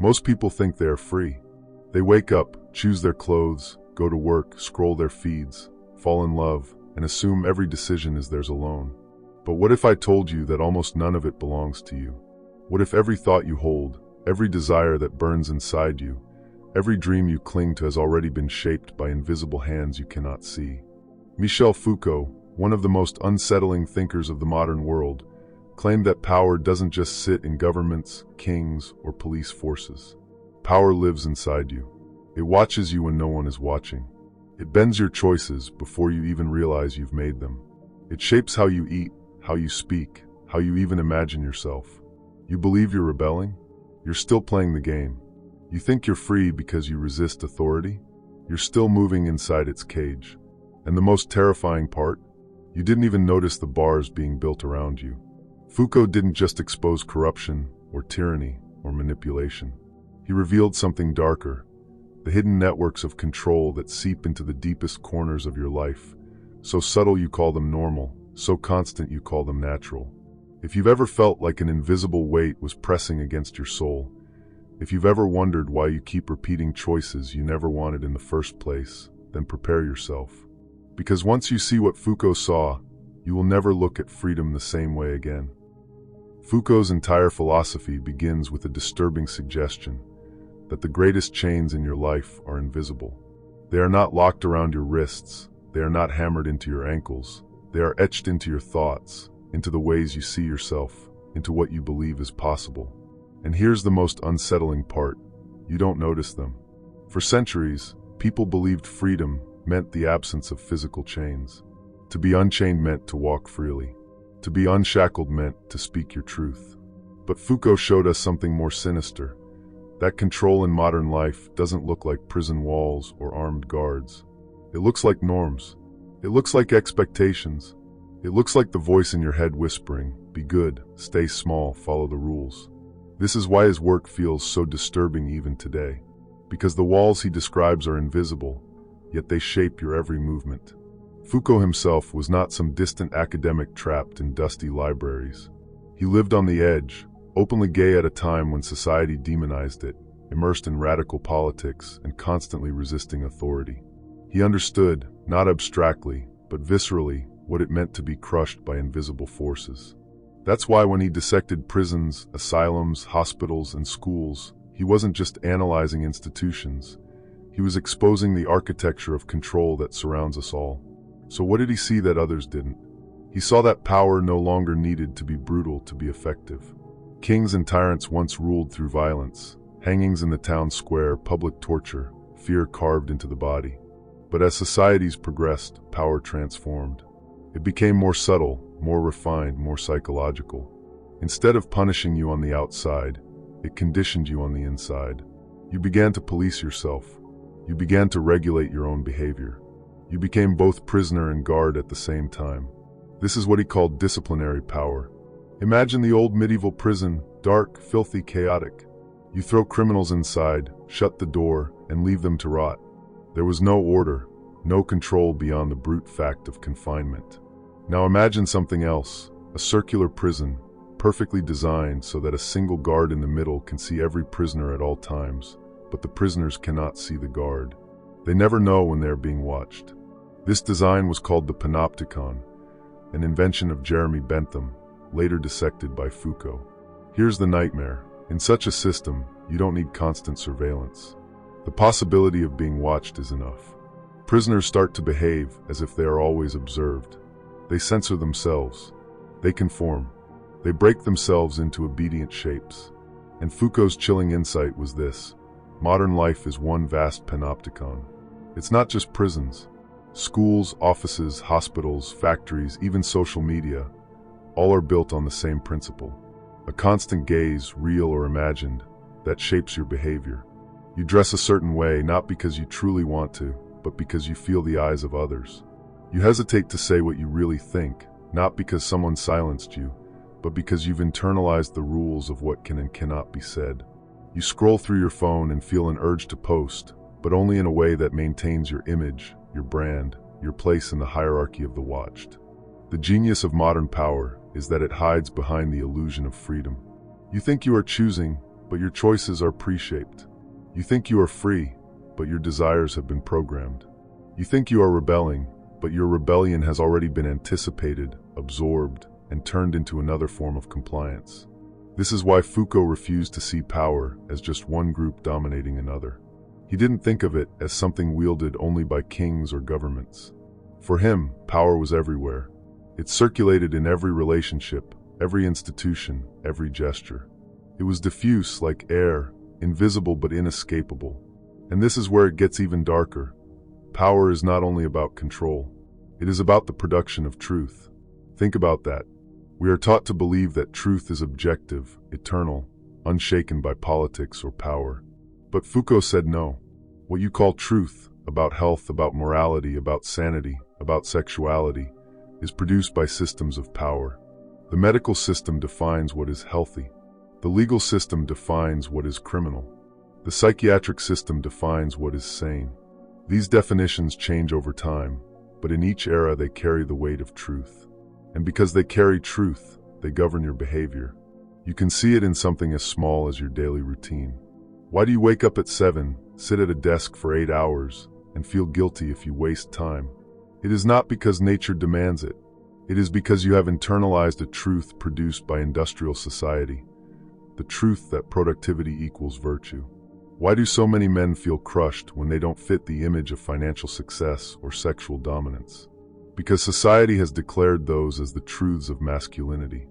Most people think they are free. They wake up, choose their clothes, go to work, scroll their feeds, fall in love, and assume every decision is theirs alone. But what if I told you that almost none of it belongs to you? What if every thought you hold, every desire that burns inside you, every dream you cling to has already been shaped by invisible hands you cannot see? Michel Foucault, one of the most unsettling thinkers of the modern world, claimed that power doesn't just sit in governments, kings, or police forces. Power lives inside you. It watches you when no one is watching. It bends your choices before you even realize you've made them. It shapes how you eat, how you speak, how you even imagine yourself. You believe you're rebelling? You're still playing the game. You think you're free because you resist authority? You're still moving inside its cage. And the most terrifying part? You didn't even notice the bars being built around you. Foucault didn't just expose corruption, or tyranny, or manipulation. He revealed something darker, the hidden networks of control that seep into the deepest corners of your life. So subtle you call them normal, so constant you call them natural. If you've ever felt like an invisible weight was pressing against your soul, if you've ever wondered why you keep repeating choices you never wanted in the first place, then prepare yourself. Because once you see what Foucault saw, you will never look at freedom the same way again. Foucault's entire philosophy begins with a disturbing suggestion that the greatest chains in your life are invisible. They are not locked around your wrists, they are not hammered into your ankles, they are etched into your thoughts, into the ways you see yourself, into what you believe is possible. And here's the most unsettling part: you don't notice them. For centuries, people believed freedom meant the absence of physical chains. To be unchained meant to walk freely. To be unshackled meant to speak your truth. But Foucault showed us something more sinister. That control in modern life doesn't look like prison walls or armed guards. It looks like norms. It looks like expectations. It looks like the voice in your head whispering, "Be good, stay small, follow the rules." This is why his work feels so disturbing even today. Because the walls he describes are invisible, yet they shape your every movement. Foucault himself was not some distant academic trapped in dusty libraries. He lived on the edge, openly gay at a time when society demonized it, immersed in radical politics and constantly resisting authority. He understood, not abstractly, but viscerally, what it meant to be crushed by invisible forces. That's why when he dissected prisons, asylums, hospitals, and schools, he wasn't just analyzing institutions. He was exposing the architecture of control that surrounds us all. So what did he see that others didn't? He saw that power no longer needed to be brutal to be effective. Kings and tyrants once ruled through violence, hangings in the town square, public torture, fear carved into the body. But as societies progressed, power transformed. It became more subtle, more refined, more psychological. Instead of punishing you on the outside, it conditioned you on the inside. You began to police yourself. You began to regulate your own behavior. You became both prisoner and guard at the same time. This is what he called disciplinary power. Imagine the old medieval prison, dark, filthy, chaotic. You throw criminals inside, shut the door, and leave them to rot. There was no order, no control beyond the brute fact of confinement. Now imagine something else, a circular prison, perfectly designed so that a single guard in the middle can see every prisoner at all times, but the prisoners cannot see the guard. They never know when they are being watched. This design was called the Panopticon, an invention of Jeremy Bentham, later dissected by Foucault. Here's the nightmare. In such a system, you don't need constant surveillance. The possibility of being watched is enough. Prisoners start to behave as if they are always observed. They censor themselves. They conform. They break themselves into obedient shapes. And Foucault's chilling insight was this: modern life is one vast panopticon. It's not just prisons. Schools, offices, hospitals, factories, even social media, all are built on the same principle. A constant gaze, real or imagined, that shapes your behavior. You dress a certain way not because you truly want to, but because you feel the eyes of others. You hesitate to say what you really think, not because someone silenced you, but because you've internalized the rules of what can and cannot be said. You scroll through your phone and feel an urge to post, but only in a way that maintains your image, your brand, your place in the hierarchy of the watched. The genius of modern power is that it hides behind the illusion of freedom. You think you are choosing, but your choices are pre-shaped. You think you are free, but your desires have been programmed. You think you are rebelling, but your rebellion has already been anticipated, absorbed, and turned into another form of compliance. This is why Foucault refused to see power as just one group dominating another. He didn't think of it as something wielded only by kings or governments. For him, power was everywhere. It circulated in every relationship, every institution, every gesture. It was diffuse like air, invisible but inescapable. And this is where it gets even darker. Power is not only about control. It is about the production of truth. Think about that. We are taught to believe that truth is objective, eternal, unshaken by politics or power. But Foucault said no. What you call truth, about health, about morality, about sanity, about sexuality, is produced by systems of power. The medical system defines what is healthy. The legal system defines what is criminal. The psychiatric system defines what is sane. These definitions change over time, but in each era they carry the weight of truth. And because they carry truth, they govern your behavior. You can see it in something as small as your daily routine. Why do you wake up at 7, sit at a desk for 8 hours, and feel guilty if you waste time? It is not because nature demands it. It is because you have internalized a truth produced by industrial society, the truth that productivity equals virtue. Why do so many men feel crushed when they don't fit the image of financial success or sexual dominance? Because society has declared those as the truths of masculinity.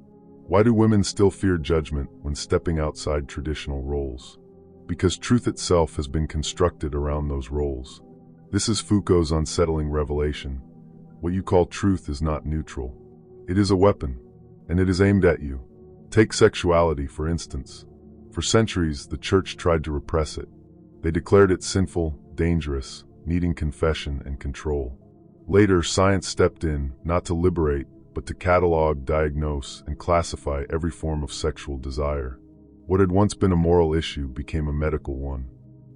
Why do women still fear judgment when stepping outside traditional roles? Because truth itself has been constructed around those roles. This is Foucault's unsettling revelation. What you call truth is not neutral. It is a weapon, and it is aimed at you. Take sexuality, for instance. For centuries, the church tried to repress it. They declared it sinful, dangerous, needing confession and control. Later, science stepped in, not to liberate, but to catalog, diagnose, and classify every form of sexual desire. What had once been a moral issue became a medical one.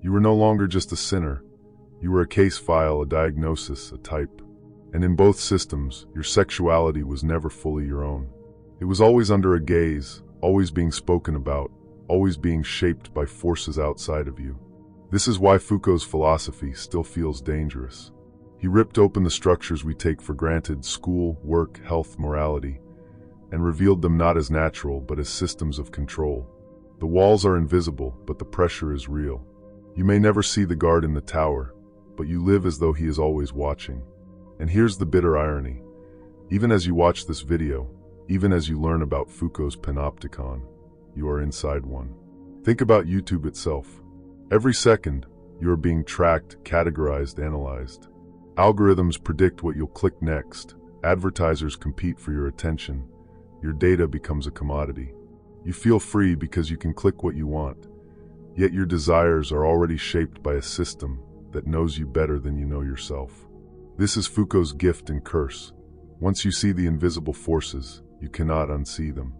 You were no longer just a sinner. You were a case file, a diagnosis, a type. And in both systems, your sexuality was never fully your own. It was always under a gaze, always being spoken about, always being shaped by forces outside of you. This is why Foucault's philosophy still feels dangerous. He ripped open the structures we take for granted, school, work, health, morality, and revealed them not as natural but as systems of control. The walls are invisible, but the pressure is real. You may never see the guard in the tower, but you live as though he is always watching. And here's the bitter irony. Even as you watch this video, even as you learn about Foucault's Panopticon, you are inside one. Think about YouTube itself. Every second, you are being tracked, categorized, analyzed. Algorithms predict what you'll click next. Advertisers compete for your attention. Your data becomes a commodity. You feel free because you can click what you want, yet your desires are already shaped by a system that knows you better than you know yourself. This is Foucault's gift and curse. Once you see the invisible forces, you cannot unsee them.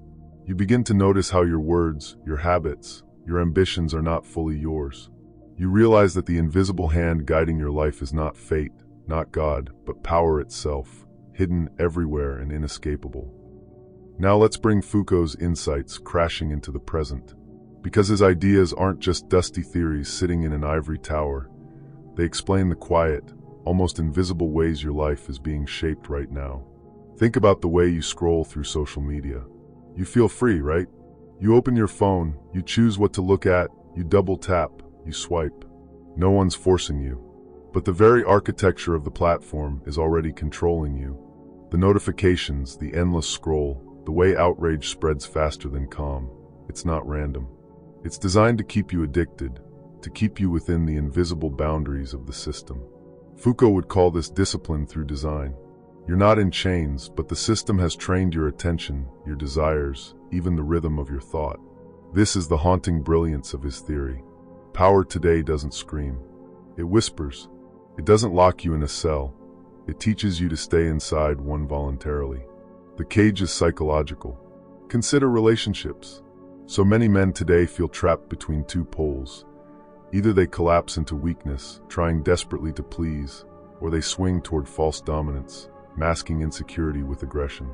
You begin to notice how your words, your habits, your ambitions are not fully yours. You realize that the invisible hand guiding your life is not fate, not God, but power itself, hidden everywhere and inescapable. Now let's bring Foucault's insights crashing into the present. Because his ideas aren't just dusty theories sitting in an ivory tower. They explain the quiet, almost invisible ways your life is being shaped right now. Think about the way you scroll through social media. You feel free, right? You open your phone, you choose what to look at, you double tap, you swipe. No one's forcing you. But the very architecture of the platform is already controlling you. The notifications, the endless scroll, the way outrage spreads faster than calm. It's not random. It's designed to keep you addicted, to keep you within the invisible boundaries of the system. Foucault would call this discipline through design. You're not in chains, but the system has trained your attention, your desires, even the rhythm of your thought. This is the haunting brilliance of his theory. Power today doesn't scream. It whispers. It doesn't lock you in a cell. It teaches you to stay inside one voluntarily. The cage is psychological. Consider relationships. So many men today feel trapped between two poles. Either they collapse into weakness, trying desperately to please, or they swing toward false dominance, masking insecurity with aggression.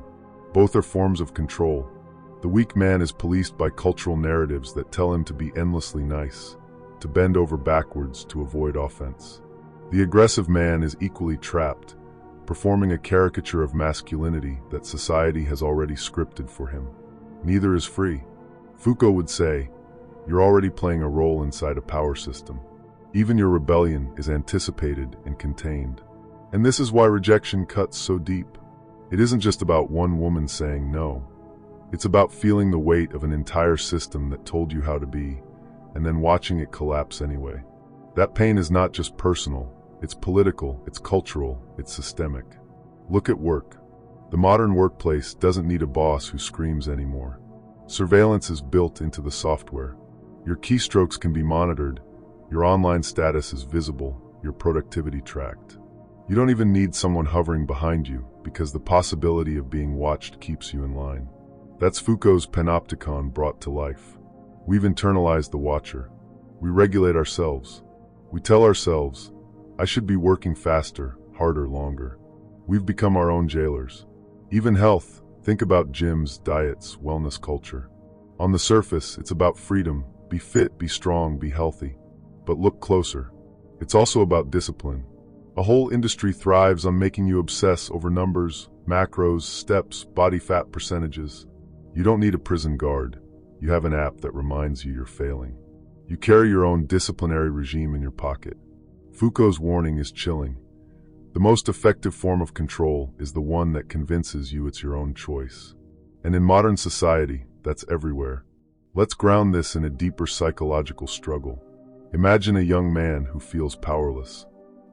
Both are forms of control. The weak man is policed by cultural narratives that tell him to be endlessly nice, to bend over backwards to avoid offense. The aggressive man is equally trapped, performing a caricature of masculinity that society has already scripted for him. Neither is free. Foucault would say, you're already playing a role inside a power system. Even your rebellion is anticipated and contained. And this is why rejection cuts so deep. It isn't just about one woman saying no. It's about feeling the weight of an entire system that told you how to be, and then watching it collapse anyway. That pain is not just personal, it's political, it's cultural, it's systemic. Look at work. The modern workplace doesn't need a boss who screams anymore. Surveillance is built into the software. Your keystrokes can be monitored, your online status is visible, your productivity tracked. You don't even need someone hovering behind you, because the possibility of being watched keeps you in line. That's Foucault's Panopticon brought to life. We've internalized the watcher. We regulate ourselves. We tell ourselves, I should be working faster, harder, longer. We've become our own jailers. Even health, think about gyms, diets, wellness culture. On the surface, it's about freedom, be fit, be strong, be healthy. But look closer. It's also about discipline. A whole industry thrives on making you obsess over numbers, macros, steps, body fat percentages. You don't need a prison guard. You have an app that reminds you you're failing. You carry your own disciplinary regime in your pocket. Foucault's warning is chilling. The most effective form of control is the one that convinces you it's your own choice. And in modern society, that's everywhere. Let's ground this in a deeper psychological struggle. Imagine a young man who feels powerless.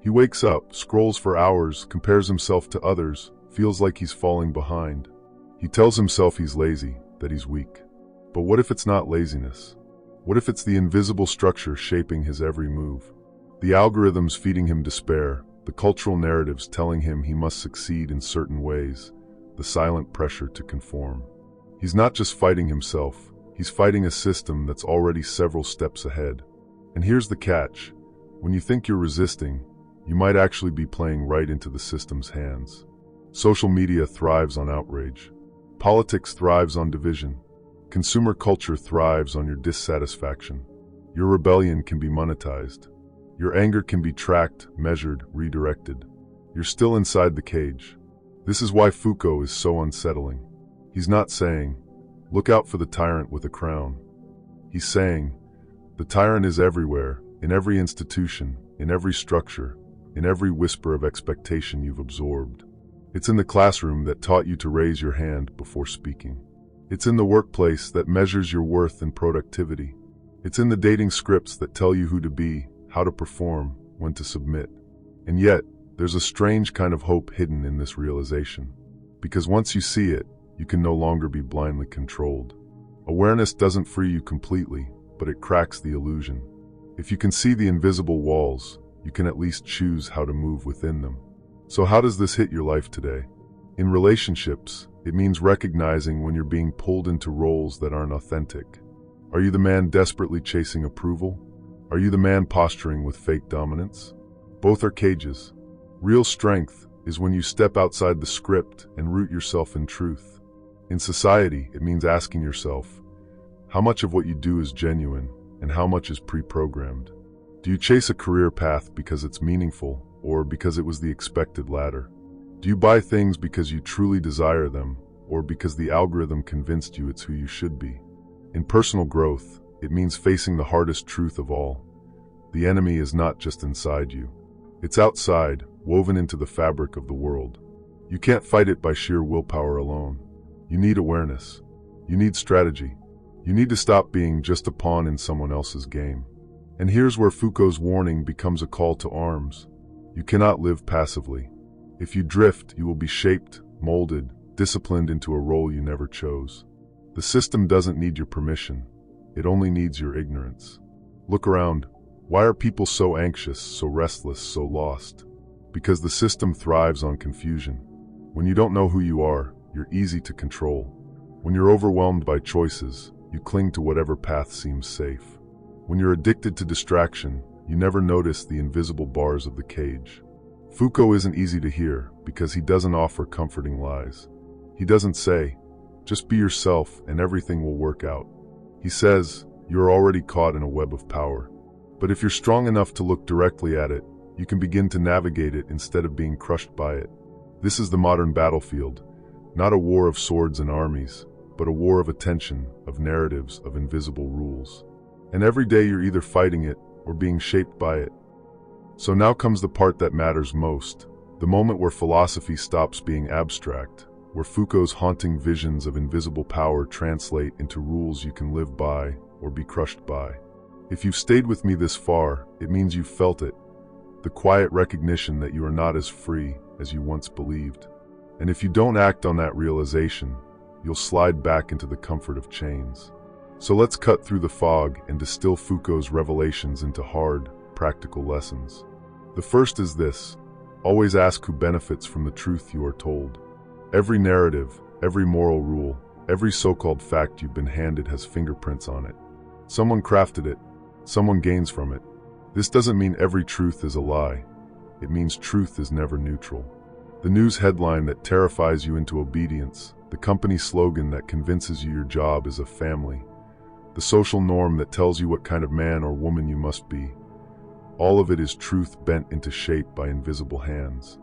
He wakes up, scrolls for hours, compares himself to others, feels like he's falling behind. He tells himself he's lazy, that he's weak. But what if it's not laziness? What if it's the invisible structure shaping his every move? The algorithms feeding him despair, the cultural narratives telling him he must succeed in certain ways, the silent pressure to conform. He's not just fighting himself, he's fighting a system that's already several steps ahead. And here's the catch. When you think you're resisting, you might actually be playing right into the system's hands. Social media thrives on outrage. Politics thrives on division. Consumer culture thrives on your dissatisfaction. Your rebellion can be monetized. Your anger can be tracked, measured, redirected. You're still inside the cage. This is why Foucault is so unsettling. He's not saying, look out for the tyrant with a crown. He's saying, the tyrant is everywhere, in every institution, in every structure, in every whisper of expectation you've absorbed. It's in the classroom that taught you to raise your hand before speaking. It's in the workplace that measures your worth and productivity. It's in the dating scripts that tell you who to be, how to perform, when to submit. And yet, there's a strange kind of hope hidden in this realization. Because once you see it, you can no longer be blindly controlled. Awareness doesn't free you completely, but it cracks the illusion. If you can see the invisible walls, you can at least choose how to move within them. So how does this hit your life today? In relationships, it means recognizing when you're being pulled into roles that aren't authentic. Are you the man desperately chasing approval? Are you the man posturing with fake dominance? Both are cages. Real strength is when you step outside the script and root yourself in truth. In society, it means asking yourself, how much of what you do is genuine and how much is pre-programmed? Do you chase a career path because it's meaningful or because it was the expected ladder? Do you buy things because you truly desire them or because the algorithm convinced you it's who you should be? In personal growth, it means facing the hardest truth of all. The enemy is not just inside you. It's outside, woven into the fabric of the world. You can't fight it by sheer willpower alone. You need awareness. You need strategy. You need to stop being just a pawn in someone else's game. And here's where Foucault's warning becomes a call to arms. You cannot live passively. If you drift, you will be shaped, molded, disciplined into a role you never chose. The system doesn't need your permission. It only needs your ignorance. Look around. Why are people so anxious, so restless, so lost? Because the system thrives on confusion. When you don't know who you are, you're easy to control. When you're overwhelmed by choices, you cling to whatever path seems safe. When you're addicted to distraction, you never notice the invisible bars of the cage. Foucault isn't easy to hear because he doesn't offer comforting lies. He doesn't say, Just be yourself and everything will work out. He says, you're already caught in a web of power. But if you're strong enough to look directly at it, you can begin to navigate it instead of being crushed by it. This is the modern battlefield, not a war of swords and armies, but a war of attention, of narratives, of invisible rules. And every day you're either fighting it or being shaped by it. So now comes the part that matters most, the moment where philosophy stops being abstract, where Foucault's haunting visions of invisible power translate into rules you can live by or be crushed by. If you've stayed with me this far, it means you've felt it, the quiet recognition that you are not as free as you once believed. And if you don't act on that realization, you'll slide back into the comfort of chains. So let's cut through the fog and distill Foucault's revelations into hard, practical lessons. The first is this: always ask who benefits from the truth you are told. Every narrative, every moral rule, every so-called fact you've been handed has fingerprints on it. Someone crafted it, someone gains from it. This doesn't mean every truth is a lie. It means truth is never neutral. The news headline that terrifies you into obedience, the company slogan that convinces you your job is a family, the social norm that tells you what kind of man or woman you must be, all of it is truth bent into shape by invisible hands.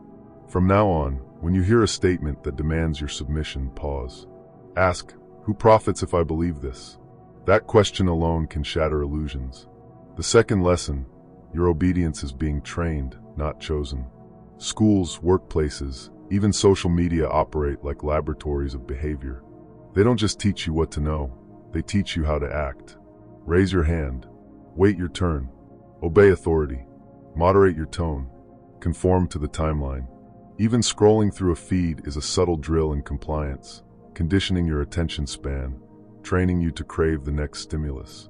From now on, when you hear a statement that demands your submission, pause. Ask, who profits if I believe this? That question alone can shatter illusions. The second lesson: your obedience is being trained, not chosen. Schools, workplaces, even social media operate like laboratories of behavior. They don't just teach you what to know, they teach you how to act. Raise your hand. Wait your turn. Obey authority. Moderate your tone. Conform to the timeline. Even scrolling through a feed is a subtle drill in compliance, conditioning your attention span, training you to crave the next stimulus.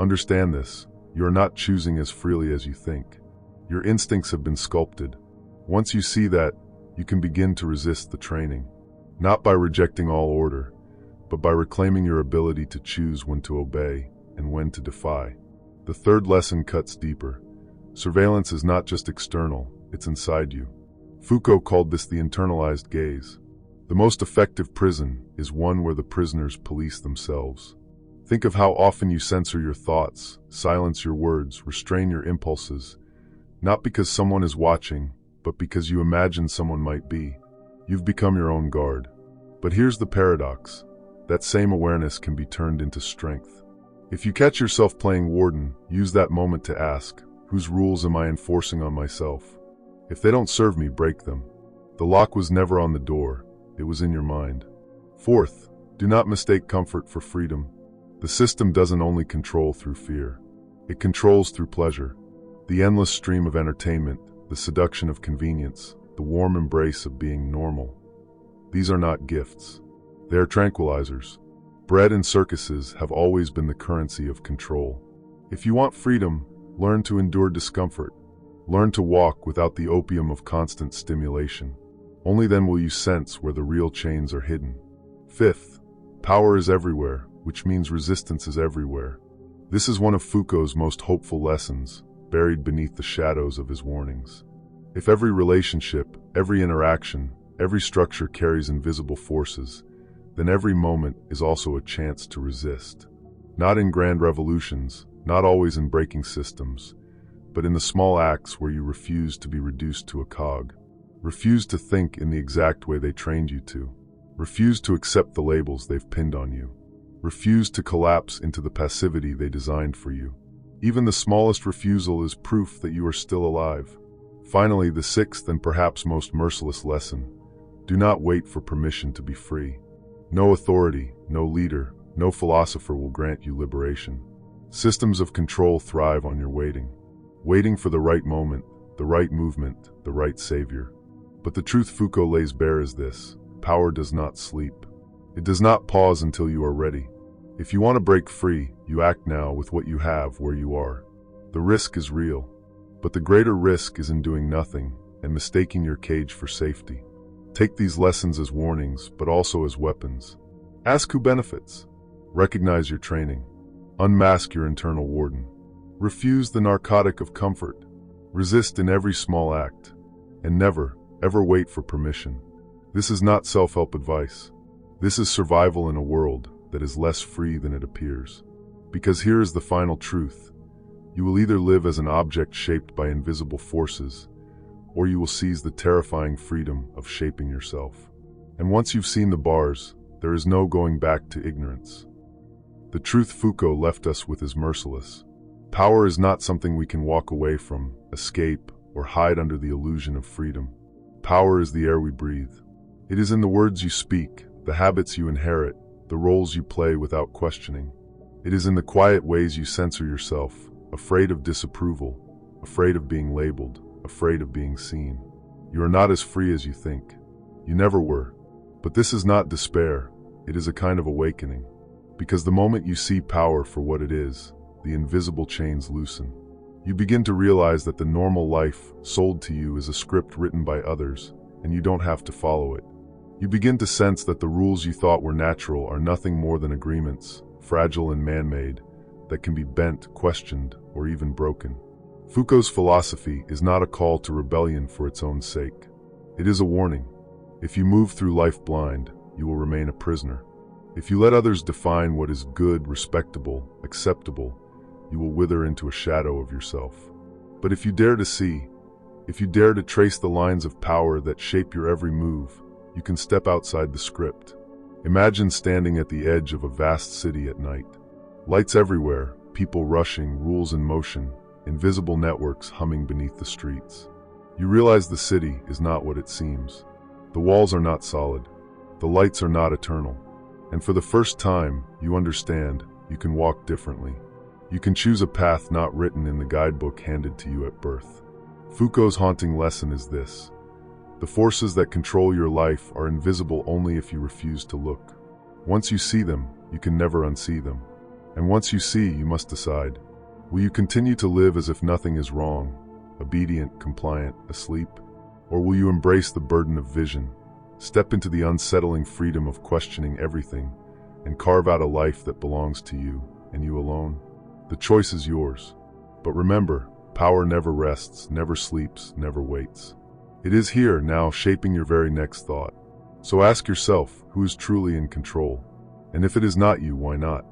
Understand this: you are not choosing as freely as you think. Your instincts have been sculpted. Once you see that, you can begin to resist the training, not by rejecting all order, but by reclaiming your ability to choose when to obey and when to defy. The third lesson cuts deeper. Surveillance is not just external, it's inside you. Foucault called this the internalized gaze. The most effective prison is one where the prisoners police themselves. Think of how often you censor your thoughts, silence your words, restrain your impulses, not because someone is watching, but because you imagine someone might be. You've become your own guard. But here's the paradox: that same awareness can be turned into strength. If you catch yourself playing warden, use that moment to ask, whose rules am I enforcing on myself? If they don't serve me, break them. The lock was never on the door, it was in your mind. Fourth, do not mistake comfort for freedom. The system doesn't only control through fear. It controls through pleasure. The endless stream of entertainment, the seduction of convenience, the warm embrace of being normal. These are not gifts. They are tranquilizers. Bread and circuses have always been the currency of control. If you want freedom, learn to endure discomfort. Learn to walk without the opium of constant stimulation. Only then will you sense where the real chains are hidden. Fifth, power is everywhere, which means resistance is everywhere. This is one of Foucault's most hopeful lessons, buried beneath the shadows of his warnings. If every relationship, every interaction, every structure carries invisible forces, then every moment is also a chance to resist. Not in grand revolutions, not always in breaking systems, but in the small acts where you refuse to be reduced to a cog. Refuse to think in the exact way they trained you to. Refuse to accept the labels they've pinned on you. Refuse to collapse into the passivity they designed for you. Even the smallest refusal is proof that you are still alive. Finally, the sixth and perhaps most merciless lesson: do not wait for permission to be free. No authority, no leader, no philosopher will grant you liberation. Systems of control thrive on your waiting. Waiting for the right moment, the right movement, the right savior. But the truth Foucault lays bare is this: power does not sleep. It does not pause until you are ready. If you want to break free, you act now with what you have where you are. The risk is real, but the greater risk is in doing nothing and mistaking your cage for safety. Take these lessons as warnings, but also as weapons. Ask who benefits. Recognize your training. Unmask your internal warden. Refuse the narcotic of comfort. Resist in every small act. And never, ever wait for permission. This is not self-help advice. This is survival in a world that is less free than it appears. Because here is the final truth. You will either live as an object shaped by invisible forces, or you will seize the terrifying freedom of shaping yourself. And once you've seen the bars, there is no going back to ignorance. The truth Foucault left us with is merciless. Power is not something we can walk away from, escape, or hide under the illusion of freedom. Power is the air we breathe. It is in the words you speak, the habits you inherit, the roles you play without questioning. It is in the quiet ways you censor yourself, afraid of disapproval, afraid of being labeled, afraid of being seen. You are not as free as you think. You never were. But this is not despair, it is a kind of awakening. Because the moment you see power for what it is, the invisible chains loosen. You begin to realize that the normal life sold to you is a script written by others, and you don't have to follow it. You begin to sense that the rules you thought were natural are nothing more than agreements, fragile and man-made, that can be bent, questioned, or even broken. Foucault's philosophy is not a call to rebellion for its own sake. It is a warning. If you move through life blind, you will remain a prisoner. If you let others define what is good, respectable, acceptable, you will wither into a shadow of yourself. But if you dare to see, if you dare to trace the lines of power that shape your every move, you can step outside the script. Imagine standing at the edge of a vast city at night. Lights everywhere, people rushing, rules in motion, invisible networks humming beneath the streets. You realize the city is not what it seems. The walls are not solid. The lights are not eternal. And for the first time, you understand you can walk differently. You can choose a path not written in the guidebook handed to you at birth. Foucault's haunting lesson is this. The forces that control your life are invisible only if you refuse to look. Once you see them, you can never unsee them. And once you see, you must decide. Will you continue to live as if nothing is wrong, obedient, compliant, asleep? Or will you embrace the burden of vision, step into the unsettling freedom of questioning everything, and carve out a life that belongs to you, and you alone? The choice is yours. But remember, power never rests, never sleeps, never waits. It is here, now, shaping your very next thought. So ask yourself, who is truly in control? And if it is not you, why not?